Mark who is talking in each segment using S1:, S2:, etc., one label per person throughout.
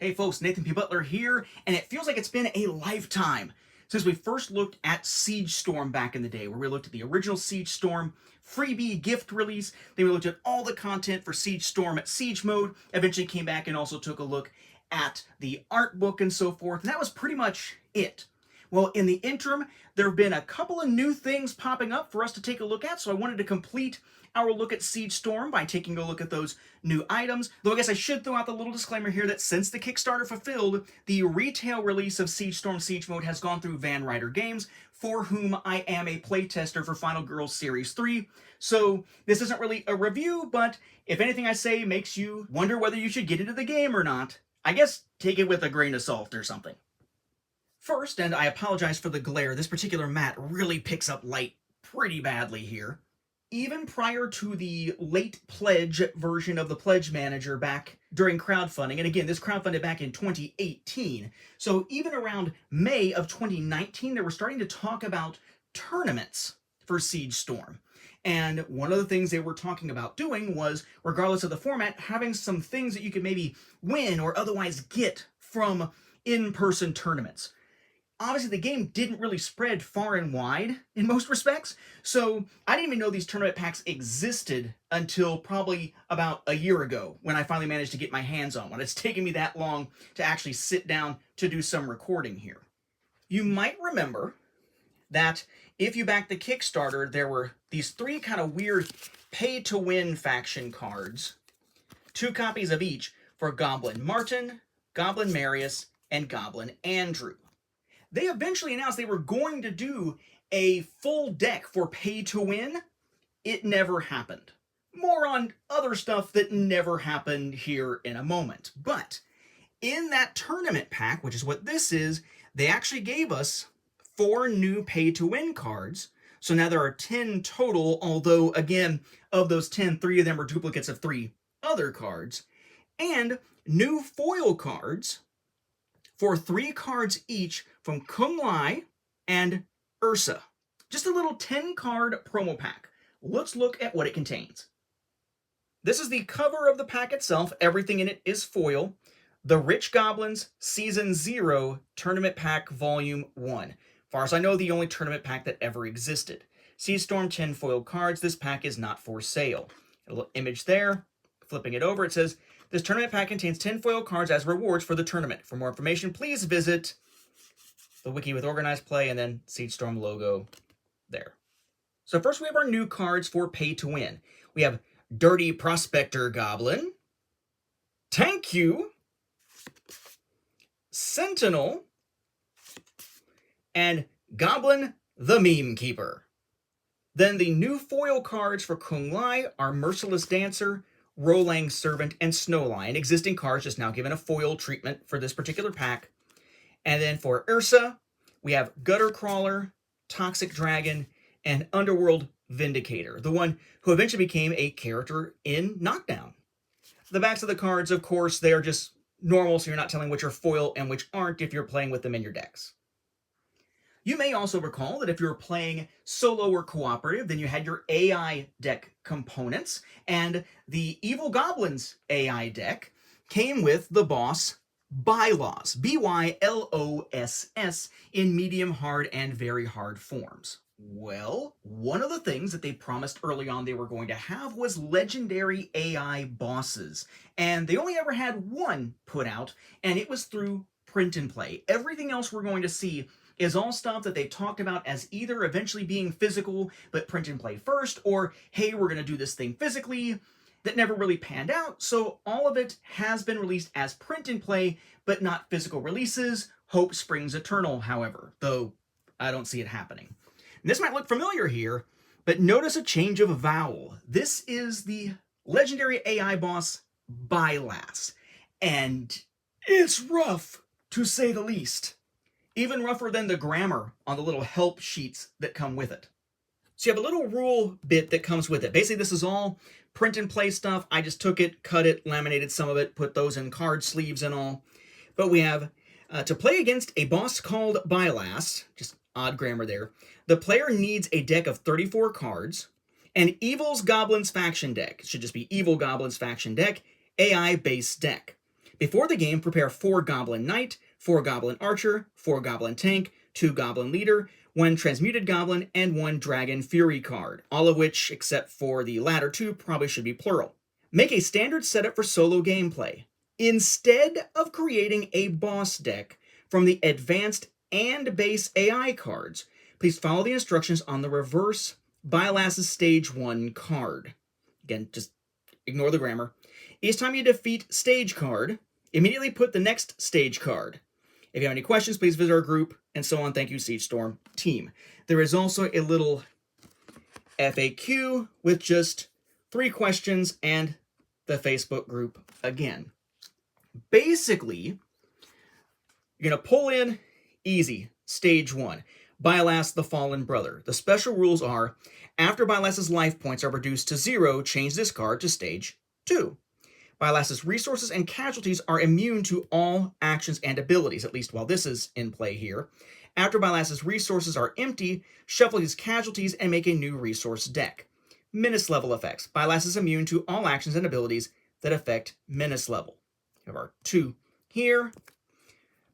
S1: Hey folks, Nathan P. Butler here, and it feels like it's been a lifetime since we first looked at Siegestorm back in the day, where we looked at the original Siegestorm freebie gift release, then we looked at all the content for Siegestorm at Siege mode, eventually came back and also took a look at the art book and so forth, and that was pretty much it. Well, in the interim, there have been a couple of new things popping up for us to take a look at, so I wanted to complete our look at Siegestorm by taking a look at those new items. Though I guess I should throw out the little disclaimer here that since the Kickstarter fulfilled, the retail release of Siegestorm Siege Mode has gone through Van Ryder Games, for whom I am a playtester for Final Girls Series 3. So this isn't really a review, but if anything I say makes you wonder whether you should get into the game or not, I guess take it with a grain of salt or something. First, and I apologize for the glare, this particular mat really picks up light pretty badly here. Even prior to the late pledge version of the Pledge Manager back during crowdfunding, and again, this crowdfunded back in 2018, so even around May of 2019, they were starting to talk about tournaments for Siegestorm. And one of the things they were talking about doing was, regardless of the format, having some things that you could maybe win or otherwise get from in-person tournaments. Obviously, the game didn't really spread far and wide in most respects, so I didn't even know these tournament packs existed until probably about a year ago when I finally managed to get my hands on one. It's taken me that long to actually sit down to do some recording here. You might remember that if you backed the Kickstarter, there were these three kind of weird pay-to-win faction cards, 2 copies of each for Goblin Martin, Goblin Marius, and Goblin Andrew. They eventually announced they were going to do a full deck for pay-to-win. It never happened. More on other stuff that never happened here in a moment. But in that tournament pack, which is what this is, they actually gave us 4 new pay-to-win cards. So now there are 10 total, although, again, of those 10, 3 of them are duplicates of 3 other cards. And new foil cards for 3 cards each from Kung Lai and Ursa. Just a little 10-card promo pack. Let's look at what it contains. This is the cover of the pack itself. Everything in it is foil. The Rich Goblins Season 0 Tournament Pack Volume 1. Far as I know, the only tournament pack that ever existed. Siegestorm 10 foil cards. This pack is not for sale. A little image there. Flipping it over, it says, this tournament pack contains 10 foil cards as rewards for the tournament. For more information, please visit the wiki with organized play and then Siegestorm logo there. So first we have our new cards for pay to win. We have Dirty Prospector Goblin, Thank You, Sentinel, and Goblin the Meme Keeper. Then the new foil cards for Kung Lai are Merciless Dancer, Rolang Servant, and Snowline. Existing cards just now given a foil treatment for this particular pack. And then for Ursa, we have Gutter Crawler, Toxic Dragon, and Underworld Vindicator, the one who eventually became a character in Knockdown. The backs of the cards, of course, they are just normal, so you're not telling which are foil and which aren't if you're playing with them in your decks. You may also recall that if you were playing solo or cooperative, then you had your AI deck components, and the Evil Goblins AI deck came with the boss Byloss, B-Y-L-O-S-S, in medium hard and very hard forms. Well, one of the things that they promised early on they were going to have was legendary AI bosses, and they only ever had one put out, and it was through print and play. Everything else we're going to see is all stuff that they talked about as either eventually being physical, but print and play first, or, hey, we're going to do this thing physically, that never really panned out, so all of it has been released as print and play, but not physical releases. Hope springs eternal, however, though I don't see it happening. And this might look familiar here, but notice a change of vowel. This is the legendary AI boss, Bylass, and it's rough, to say the least. Even rougher than the grammar on the little help sheets that come with it. So you have a little rule bit that comes with it. Basically, this is all print and play stuff. I just took it, cut it, laminated some of it, put those in card sleeves and all. But we have, to play against a boss called Bylass, just odd grammar there, the player needs a deck of 34 cards, an Evil's Goblins faction deck. It should just be Evil Goblins faction deck, AI base deck. Before the game, prepare 4 Goblin Knight, 4 Goblin Archer, 4 Goblin Tank, 2 Goblin Leader, 1 Transmuted Goblin, and 1 Dragon Fury card, all of which, except for the latter 2, probably should be plural. Make a standard setup for solo gameplay. Instead of creating a boss deck from the advanced and base AI cards, please follow the instructions on the reverse Byleth's Stage 1 card. Again, just ignore the grammar. Each time you defeat stage card, immediately put the next stage card. If you have any questions, please visit our group, and so on. Thank you, Siegestorm team. There is also a little FAQ with just 3 questions and the Facebook group again. Basically, you're going to pull in easy, stage 1. Byleth the Fallen Brother. The special rules are, after Byleth's life points are reduced to 0, change this card to stage 2. Byleth's resources and casualties are immune to all actions and abilities, at least while this is in play here. After Byleth's resources are empty, shuffle his casualties and make a new resource deck. Menace level effects. Byleth is immune to all actions and abilities that affect menace level. We have our 2 here.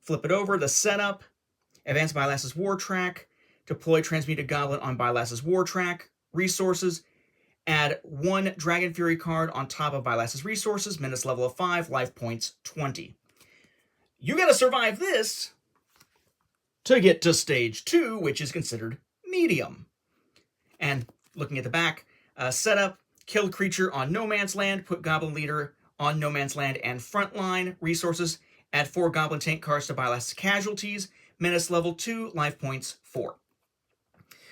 S1: Flip it over, the setup. Advance Byleth's War Track. Deploy Transmuted Goblin on Byleth's War Track. Resources. Add 1 Dragon Fury card on top of Byleth's resources. Menace level of 5, life points 20. You gotta survive this to get to stage 2, which is considered medium. And looking at the back, setup, kill creature on No Man's Land, put Goblin Leader on No Man's Land and Frontline. Resources, add 4 Goblin Tank cards to Byleth's casualties. Menace level 2, life points 4.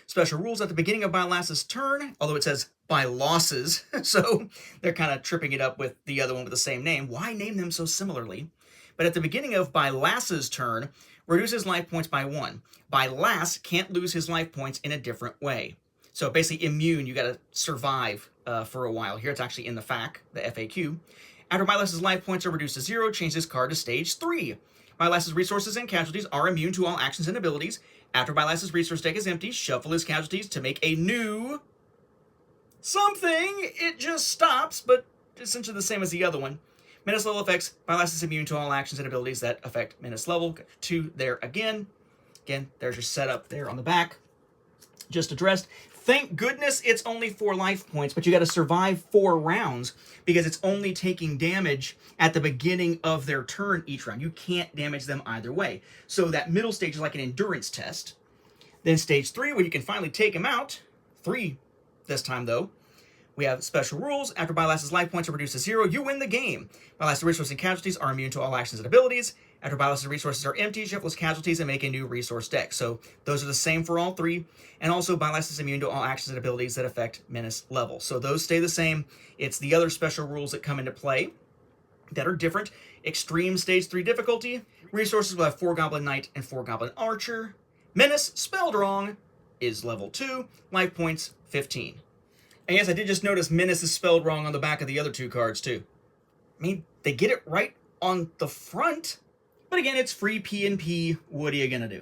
S1: Special rules at the beginning of Byleth's turn, although it says by losses, so they're kind of tripping it up with the other one with the same name. Why name them so similarly? But at the beginning of Byleth's turn, reduces life points by 1. Byleth can't lose his life points in a different way. So basically immune, you gotta survive for a while. Here it's actually in the FAQ. After Byleth's life points are reduced to 0, change this card to stage 3. Byleth's resources and casualties are immune to all actions and abilities. After Byleth's resource deck is empty, shuffle his casualties to make a new something. It just stops, but essentially the same as the other one. Menace level effects. Byleth is immune to all actions and abilities that affect menace level. 2 there again. Again, there's your setup there on the back. Just addressed. Thank goodness it's only 4 life points, but you got to survive 4 rounds because it's only taking damage at the beginning of their turn each round. You can't damage them either way. So that middle stage is like an endurance test. Then stage 3, where you can finally take them out. 3 this time, though. We have special rules. After Byleth's life points are reduced to 0, you win the game. Byleth's resources and casualties are immune to all actions and abilities. After Byleth's resources are empty, shuffle his casualties and make a new resource deck. So those are the same for all 3. And also, Byleth is immune to all actions and abilities that affect menace level. So those stay the same. It's the other special rules that come into play that are different. Extreme stage 3 difficulty. Resources will have 4 Goblin Knight and 4 Goblin Archer. Menace, spelled wrong, is level 2. Life points, 15. And yes, I did just notice Menace is spelled wrong on the back of the other 2 cards, too. I mean, they get it right on the front. But again, it's free PNP. What are you going to do?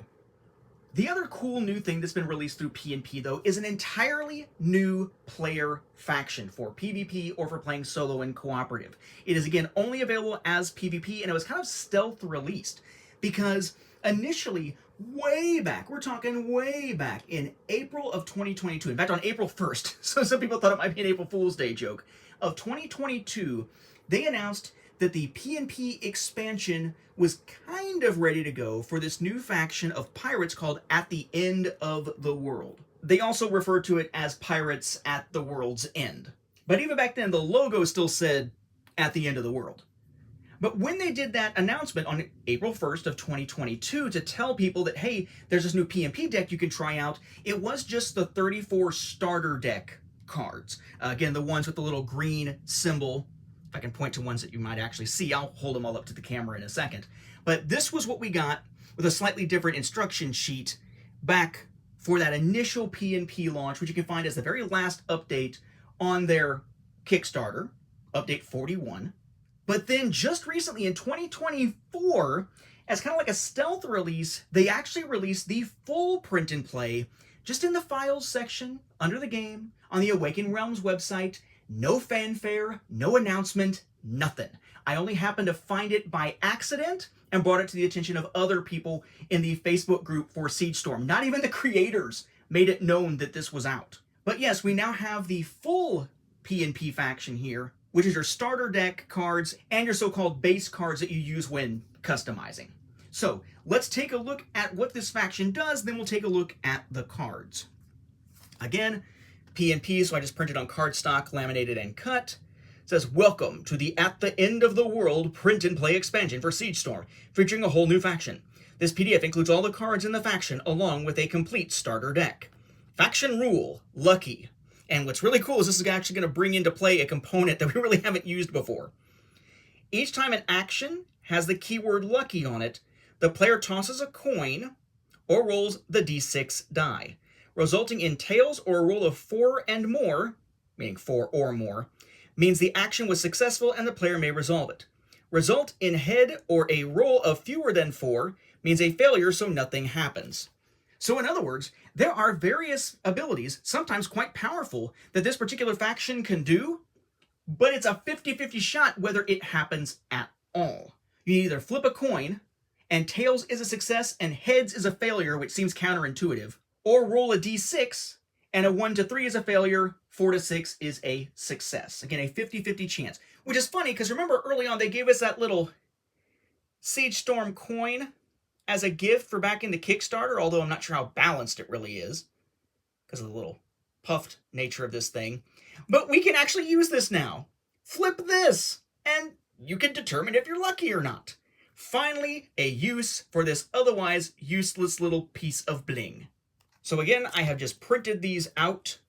S1: The other cool new thing that's been released through PNP, though, is an entirely new player faction for PvP or for playing solo and cooperative. It is, again, only available as PvP, and it was kind of stealth released because initially, way back, we're talking way back in April of 2022, in fact, on April 1st, so some people thought it might be an April Fool's Day joke, of 2022, they announced that the PNP expansion was kind of ready to go for this new faction of pirates called At the End of the World. They also referred to it as Pirates at the World's End. But even back then, the logo still said At the End of the World. But when they did that announcement on April 1st of 2022 to tell people that, hey, there's this new PNP deck you can try out, it was just the 34 starter deck cards. Again, the ones with the little green symbol. If I can point to ones that you might actually see, I'll hold them all up to the camera in a second. But this was what we got with a slightly different instruction sheet back for that initial PNP launch, which you can find as the very last update on their Kickstarter, update 41. But then just recently in 2024, as kind of like a stealth release, they actually released the full print and play just in the files section under the game on the Awaken Realms website. No fanfare, no announcement, Nothing. I only happened to find it by accident and brought it to the attention of other people in the Facebook group for Siegestorm. Not even the creators made it known that this was out. But yes, we now have the full PNP faction here, which is your starter deck cards and your so-called base cards that you use when customizing. So let's take a look at what this faction does, then we'll take a look at the cards. Again, PNP, so I just printed on cardstock, laminated, and cut. It says, welcome to the At the End of the World print and play expansion for Siegestorm, featuring a whole new faction. This PDF includes all the cards in the faction, along with a complete starter deck. Faction rule, Lucky. And what's really cool is this is actually going to bring into play a component that we really haven't used before. Each time an action has the keyword Lucky on it, the player tosses a coin or rolls the d6 die, resulting in tails or a roll of 4 and more, meaning 4 or more, means the action was successful and the player may resolve it. Result in head or a roll of fewer than 4 means a failure, so nothing happens. So in other words, there are various abilities, sometimes quite powerful, that this particular faction can do, but it's a 50-50 shot whether it happens at all. You either flip a coin, and tails is a success and heads is a failure, which seems counterintuitive, or roll a d6, and a 1 to 3 is a failure, 4 to 6 is a success. Again, a 50-50 chance, which is funny because remember early on they gave us that little Siegestorm coin as a gift for back in the Kickstarter, although I'm not sure how balanced it really is because of the little puffed nature of this thing. But we can actually use this now. Flip this, and you can determine if you're lucky or not. Finally, a use for this otherwise useless little piece of bling. So again, I have just printed these out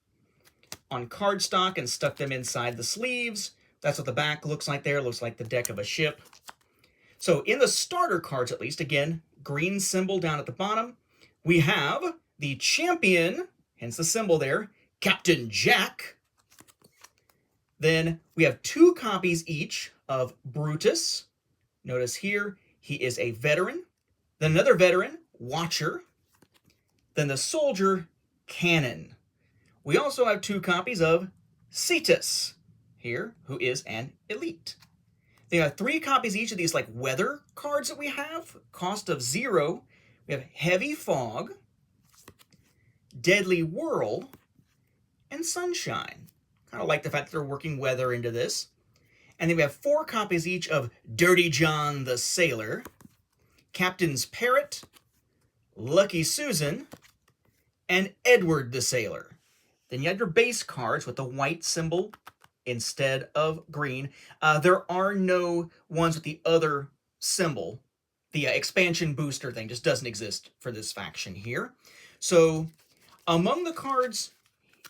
S1: on cardstock and stuck them inside the sleeves. That's what the back looks like there. It looks like the deck of a ship. So in the starter cards, at least, again, green symbol down at the bottom, we have the champion, hence the symbol there, Captain Jack. Then we have 2 copies each of Brutus. Notice here, he is a veteran. Then another veteran, Watcher. Then the soldier, Cannon. We also have 2 copies of Cetus here, who is an elite. They have 3 copies each of these like weather cards that we have, cost of 0. We have Heavy Fog, Deadly Whirl, and Sunshine. Kind of like the fact that they're working weather into this. And then we have 4 copies each of Dirty John the Sailor, Captain's Parrot, Lucky Susan, and Edward the Sailor. Then you have your base cards with the white symbol instead of green. There are no ones with the other symbol. The expansion booster thing just doesn't exist for this faction here. So among the cards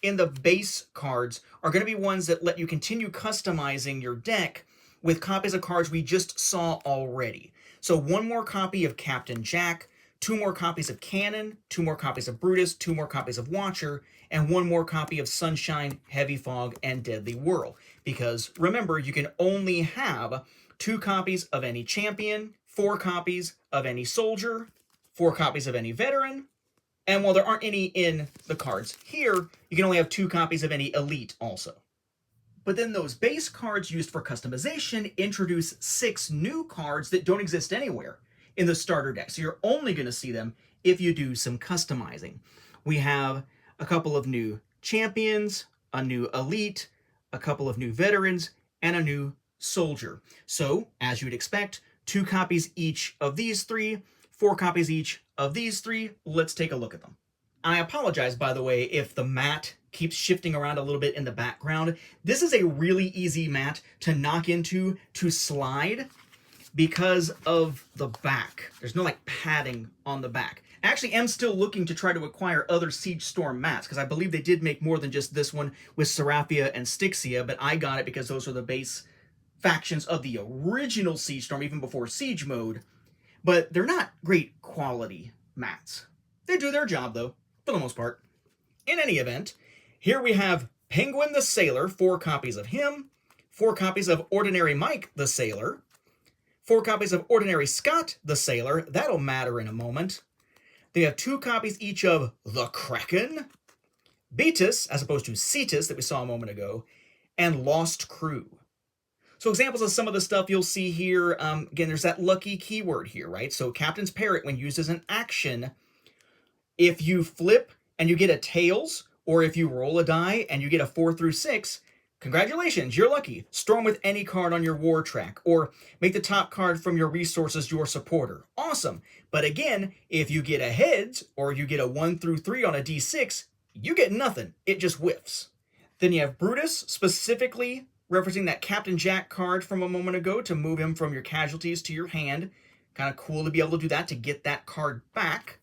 S1: in the base cards are going to be ones that let you continue customizing your deck with copies of cards we just saw already. So 1 more copy of Captain Jack, 2 more copies of Cannon, 2 more copies of Brutus, 2 more copies of Watcher, and 1 more copy of Sunshine, Heavy Fog, and Deadly Whirl. Because remember, you can only have 2 copies of any champion, 4 copies of any soldier, 4 copies of any veteran, and while there aren't any in the cards here, you can only have 2 copies of any elite also. But then those base cards used for customization introduce 6 new cards that don't exist anywhere in the starter deck. So you're only going to see them if you do some customizing. We have a couple of new champions, a new elite, a couple of new veterans, and a new soldier. So, as you'd expect, 2 copies each of these 3, 4 copies each of these 3. Let's take a look at them. I apologize, by the way, if the mat keeps shifting around a little bit in the background. This is a really easy mat to knock into, to slide, because of the back. There's no like padding on the back. I actually am still looking to try to acquire other Siegestorm mats, because I believe they did make more than just this one with Seraphia and Styxia, but I got it because those are the base factions of the original Siegestorm, even before Siege Mode. But they're not great quality mats. They do their job, though, for the most part. In any event, here we have Penguin the Sailor, 4 copies of him, 4 copies of Ordinary Mike the Sailor, 4 copies of Ordinary Scott the Sailor. That'll matter in a moment. They have 2 copies each of the Kraken, Beatus, as opposed to Cetus that we saw a moment ago, and Lost Crew. So examples of some of the stuff you'll see here, again, there's that lucky keyword here, right? So Captain's Parrot, when used as an action, if you flip and you get a tails, or if you roll a die and you get a 4 through 6, congratulations, you're lucky. Storm with any card on your war track, or make the top card from your resources your supporter. Awesome. But again, if you get a heads, or you get a 1 through 3 on a d6, you get nothing. It just whiffs. Then you have Brutus, specifically referencing that Captain Jack card from a moment ago to move him from your casualties to your hand. Kind of cool to be able to do that to get that card back.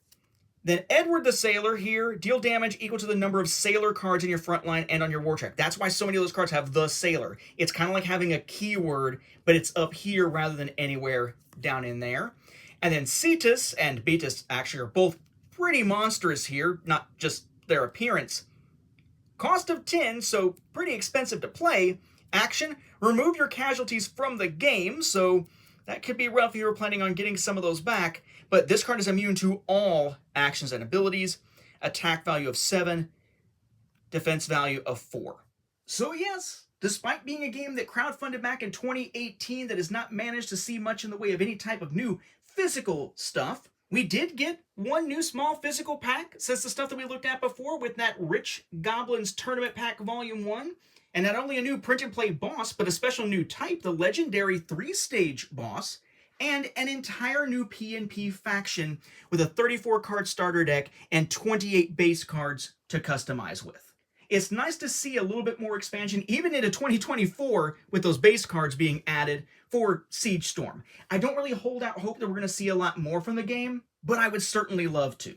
S1: Then Edward the Sailor here, deal damage equal to the number of Sailor cards in your front line and on your war track. That's why so many of those cards have the Sailor. It's kind of like having a keyword, but it's up here rather than anywhere down in there. And then Cetus and Betis actually are both pretty monstrous here, not just their appearance. Cost of 10, so pretty expensive to play. Action, remove your casualties from the game, so that could be rough if you were planning on getting some of those back. But this card is immune to all actions and abilities. Attack value of 7, defense value of 4. So yes, despite being a game that crowdfunded back in 2018 that has not managed to see much in the way of any type of new physical stuff, we did get one new small physical pack since the stuff that we looked at before with that Rich Goblins Tournament Pack Volume 1. And not only a new print and play boss, but a special new type, the legendary 3-stage boss, and an entire new PNP faction with a 34-card starter deck and 28 base cards to customize with. It's nice to see a little bit more expansion, even into 2024, with those base cards being added for Siegestorm. I don't really hold out hope that we're going to see a lot more from the game, but I would certainly love to.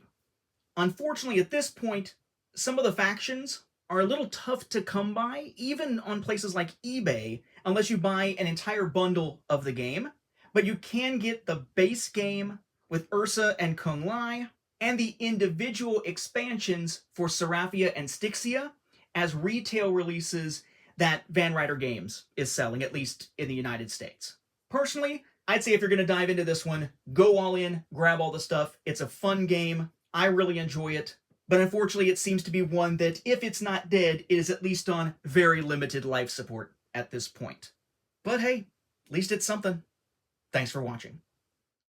S1: Unfortunately, at this point, some of the factions are a little tough to come by, even on places like eBay, unless you buy an entire bundle of the game. But you can get the base game with Ursa and Kung Lai, and the individual expansions for Seraphia and Styxia as retail releases that Van Ryder Games is selling, at least in the United States. Personally, I'd say if you're going to dive into this one, go all in, grab all the stuff. It's a fun game. I really enjoy it. But unfortunately, it seems to be one that, if it's not dead, it is at least on very limited life support at this point. But hey, at least it's something. Thanks for watching.